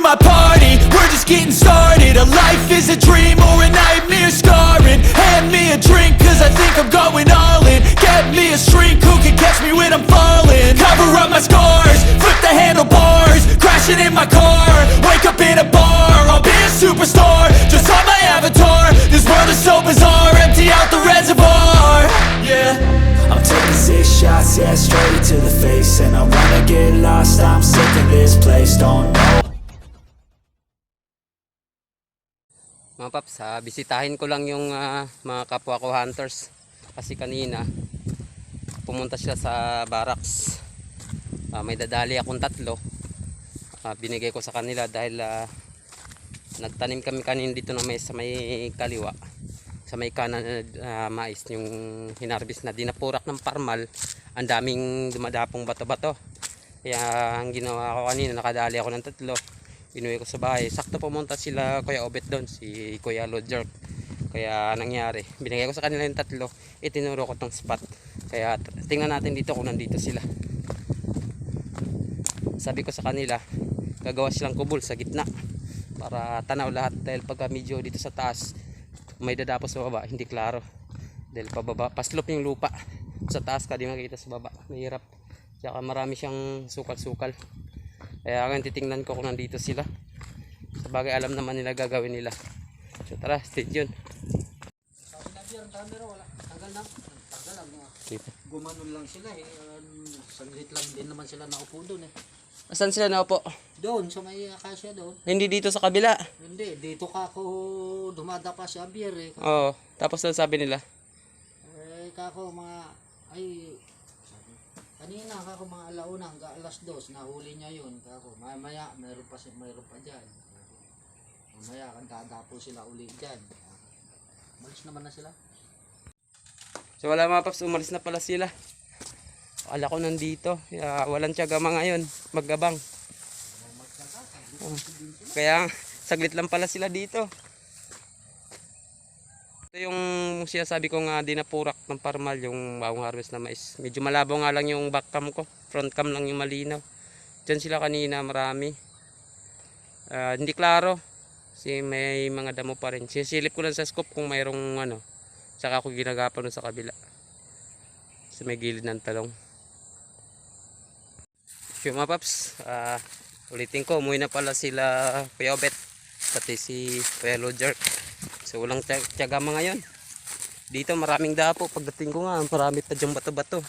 my party, we're just getting started. A life is a dream or a nightmare scarring. Hand me a drink cause I think I'm going all in. Get me a shrink who can catch me when I'm falling. Cover up my scars, flip the handlebars, crashing in my car, wake up in a bar. I'll be a superstar, just on my avatar. This world is so bizarre, empty out the reservoir. Yeah, I'm taking 6 shots, yeah, straight to the face. And I wanna get lost, I'm sick of this place. Don't know. Mga paps, bisitahin ko lang yung mga kapwa ko hunters. Kasi kanina pumunta sila sa barracks. May dadali akong 3. Binigay ko sa kanila dahil nagtanim kami kanina dito na sa may kaliwa, sa may kanan, mais yung hinarbis na dinapurak ng parmal. Ang daming dumadapong bato-bato, kaya ang ginawa ko kanina, nakadali ako ng 3, inuwi ko sa bahay. Sakto pumunta sila Kuya Obet doon, si Kuya Lodjerk. Kaya nangyari, binigay ko sa kanila yung 3, itinuro ko tong spot. Kaya tingnan natin dito kung nandito sila. Sabi ko sa kanila, gagawa silang kubol sa gitna para tanaw lahat, dahil pagka medyo dito sa taas may dadapos sa baba, hindi klaro dahil pababa, paslop yung lupa. Sa taas ka di makita sa baba, mahirap. Tsaka marami siyang sukal-sukal. Kaya ngayon titingnan ko kung nandito sila. Sabagay alam naman nila gagawin nila. So tara, stay tuned. Gumanon lang sila eh. Saglit lang din naman sila naupo doon eh. Asan sila na po? Doon sa may akasya doon. Hindi dito sa kabila. Hindi, dito ka ako dumadapa si Abier eh. Oo, tapos na sabi nila. Kako mga ay kanina kako mga alauna hanggang alas 2 nahuli niya yun. Kako maya mayroon pa diyan. Mamaya kan dadapo sila uli diyan. Malis naman na sila. So wala mga paps, umalis na pala sila. Akala ko nandito. Walang tiyaga mga ngayon, maggabang. Kaya saglit lang pala sila dito. Ito yung sinasabi ko nga, dinapurak ng parmal yung bagong harvest na mais. Medyo malabo nga lang yung back cam ko, front cam lang yung malinaw. Diyan sila kanina, marami. Hindi klaro kasi may mga damo pa rin. Sisilip ko lang sa scope kung mayroong ano. Saka ako ginagapan sa kabila, sa may gilid ng talong. So mga paps, ulitin ko, umuwi na pala sila Kuya Obet, pati si Kuya Lodjerk. So walang tiyaga mga ngayon. Dito maraming dapo, pagdating ko nga marami pa dyan bato-bato.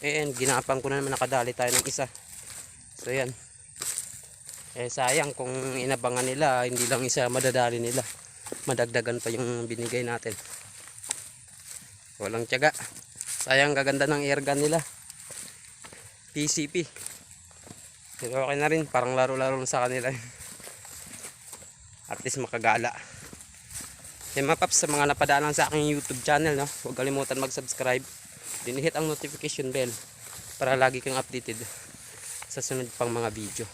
And ginapang ko na naman, nakadali tayo ng isa. So yan, sayang kung inabangan nila, hindi lang isa madadali nila, madagdagan pa yung binigay natin. Walang tiyaga, sayang, gaganda ng airgun nila, PCP. Pero okay na rin, parang laro-laro sa kanila. At least makagala. Yung mga paps, sa mga napadaan sa aking YouTube channel, no, huwag kalimutan mag-subscribe, din hit ang notification bell para lagi kang updated sa sunod pang mga video.